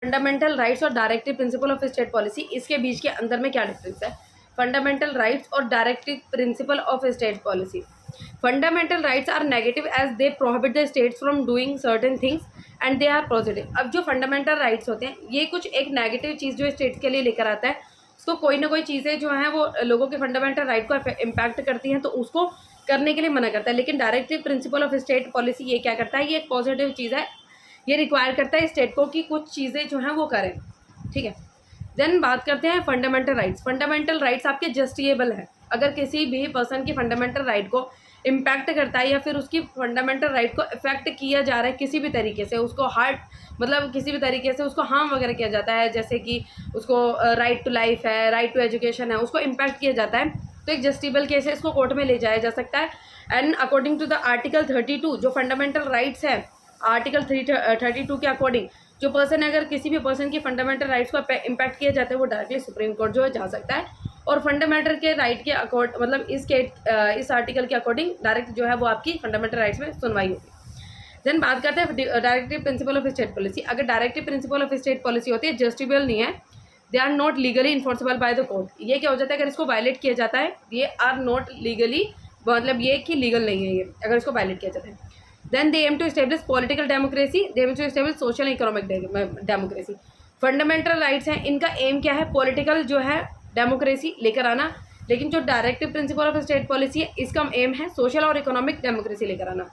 Fundamental rights और directive principle of state policy, इसके बीच के अंदर में क्या डिफरेंस है? फंडामेंटल राइट्स और directive principle of state policy. Fundamental rights are negative as they prohibit the states from doing certain things and they are positive. अब जो फंडामेंटल राइट्स होते हैं ये कुछ एक नेगेटिव चीज़ जो स्टेट्स के लिए लेकर आता है, उसको कोई ना कोई चीज़ें जो हैं वो लोगों के फंडामेंटल राइट को इम्पैक्ट करती हैं, तो उसको करने के लिए मना करता है। लेकिन directive principle of state policy ये क्या करता है? ये एक पॉजिटिव चीज़ है, ये रिक्वायर करता है स्टेट को कि कुछ चीज़ें जो हैं वो करें। ठीक है, देन बात करते हैं फंडामेंटल राइट्स। फंडामेंटल राइट्स आपके जस्टिएबल है। अगर किसी भी पर्सन की फंडामेंटल राइट को इम्पैक्ट करता है या फिर उसकी फंडामेंटल राइट को इफेक्ट किया जा रहा है किसी भी तरीके से, उसको हार्ट मतलब किसी भी तरीके से उसको हार्म वगैरह किया जाता है, जैसे कि उसको राइट टू लाइफ है, राइट टू एजुकेशन है, उसको इम्पैक्ट किया जाता है, तो एक जस्टिबल केस है, इसको कोर्ट में ले जाया जा सकता है। And according to the article 32 जो फंडामेंटल राइट्स है, आर्टिकल 32 के अकॉर्डिंग जो पर्सन अगर किसी भी पर्सन की फंडामेंटल राइट्स को इम्पैक्ट किया जाता है वो डायरेक्टली सुप्रीम कोर्ट जो है जा सकता है। और फंडामेंटल के राइट के अकॉर्ड मतलब इस आर्टिकल के अकॉर्डिंग डायरेक्ट जो है वो आपकी फंडामेंटल राइट्स में सुनवाई होगी। देन बात करते हैं directive principle of state policy. अगर directive principle of state policy होती है जस्टिबल नहीं है, they are not legally enforceable by the court. ये क्या हो जाता है? अगर इसको वायलेट किया जाता है, ये आर नॉट लीगली, मतलब ये कि लीगल नहीं है ये अगर इसको वायलेट किया जाता है। Then they aim to establish political democracy, they aim to establish social economic democracy. Fundamental rights हैं, इनका एम क्या है? पॉलिटिकल जो है डेमोक्रेसी लेकर आना। लेकिन जो directive principle of state policy है इसका एम है सोशल और इकोनॉमिक डेमोक्रेसी लेकर आना।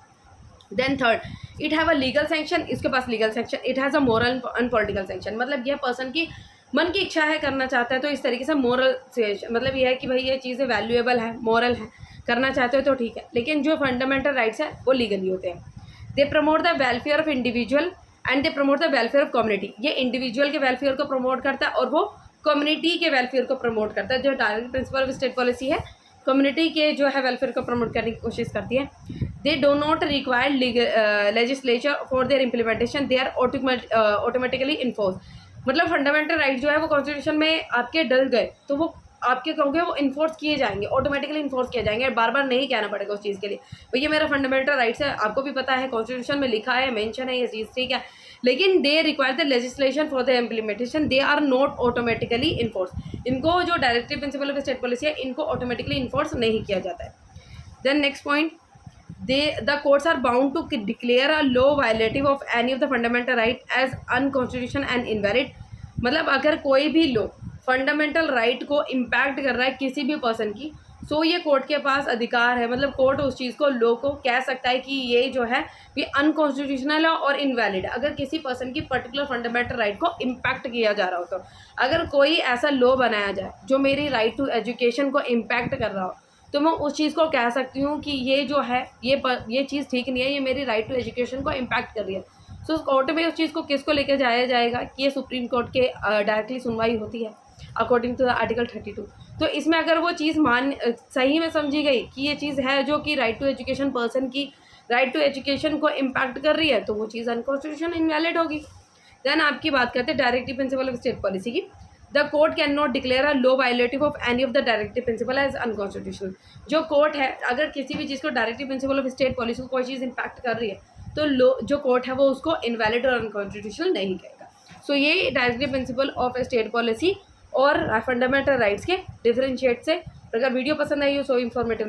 Then third, it have a legal sanction, इसके पास legal sanction. It has a moral and political sanction, मतलब यह पर्सन की मन की इच्छा है, करना चाहता है तो इस तरीके से मोरल से मतलब यह है कि भाई ये चीज़ें वैल्यूएबल है, मोरल है, करना चाहते हो तो ठीक है। लेकिन जो फंडामेंटल राइट्स है वो लीगली होते हैं। They promote the welfare of individual and they promote the welfare of community. ये इंडिविजुअल के वेलफेयर को प्रमोट करता है और वो कम्युनिटी के वेलफेयर को प्रमोट करता है। जो direct principal of state policy है कम्युनिटी के जो है वेलफेयर को प्रमोट करने की कोशिश करती है। They do not require legislature for their implementation, they are automatically enforce. मतलब फंडामेंटल राइट जो है वो कॉन्स्टिट्यूशन में आपके डल गए तो वो आपके कहोगे वो इन्फोर्स किए जाएंगे, ऑटोमेटिकली इन्फोर्स किए जाएंगे, बार बार नहीं कहना पड़ेगा उस चीज़ के लिए भैया मेरा फंडामेंटल राइट्स है, आपको भी पता है कॉन्स्टिट्यूशन में लिखा है, मेंशन है ये चीज़, ठीक है। लेकिन they require the legislation for the implementation, they are not automatically enforce. इनको जो directive principle of state policy है इनको ऑटोमेटिकली इन्फोर्स नहीं किया जाता है। Then next point, the courts are bound to declare a law violative of any of the fundamental right as unconstitutional and invalid। मतलब अगर कोई भी लॉ फंडामेंटल राइट को इम्पैक्ट कर रहा है किसी भी पर्सन की, सो ये कोर्ट के पास अधिकार है, मतलब कोर्ट उस चीज़ को लॉ को कह सकता है कि ये जो है ये अनकॉन्स्टिट्यूशनल है और इनवैलिड है अगर किसी पर्सन की पर्टिकुलर फंडामेंटल राइट को इम्पैक्ट किया जा रहा हो। तो अगर कोई ऐसा लॉ बनाया जाए जो मेरी राइट टू एजुकेशन को इम्पैक्ट कर रहा हो तो मैं उस चीज़ को कह सकती हूँ कि ये जो है ये चीज़ ठीक नहीं है, ये मेरी राइट टू एजुकेशन को इम्पैक्ट कर रही है। सो कोर्ट में उस चीज़ को किसको लेकर जाया जाएगा कि ये सुप्रीम कोर्ट के डायरेक्टली सुनवाई होती है अकॉर्डिंग टू द आर्टिकल 32। तो इसमें अगर वो चीज़ सही में समझी गई कि ये चीज़ है जो कि राइट टू एजुकेशन पर्सन की राइट टू एजुकेशन को इम्पैक्ट कर रही है तो वो चीज़ अनकॉन्स्टिट्यूशनल इनवैलिड होगी। देन आपकी बात करते हैं directive principle of state policy की। The court can not declare a law violative of any of the directive principle as unconstitutional. जो कोर्ट है अगर किसी भी चीज़ को directive principle of state policy को कोई चीज़ इम्पैक्ट कर रही है तो जो कोर्ट है वो उसको इनवैलिड और अनकॉन्स्टिट्यूशनल नहीं कहेगा। सो ये directive principle of state policy और फंडामेंटल राइट्स के डिफरेंशिएट से। अगर वीडियो पसंद आई हो सो इन्फॉर्मेटिव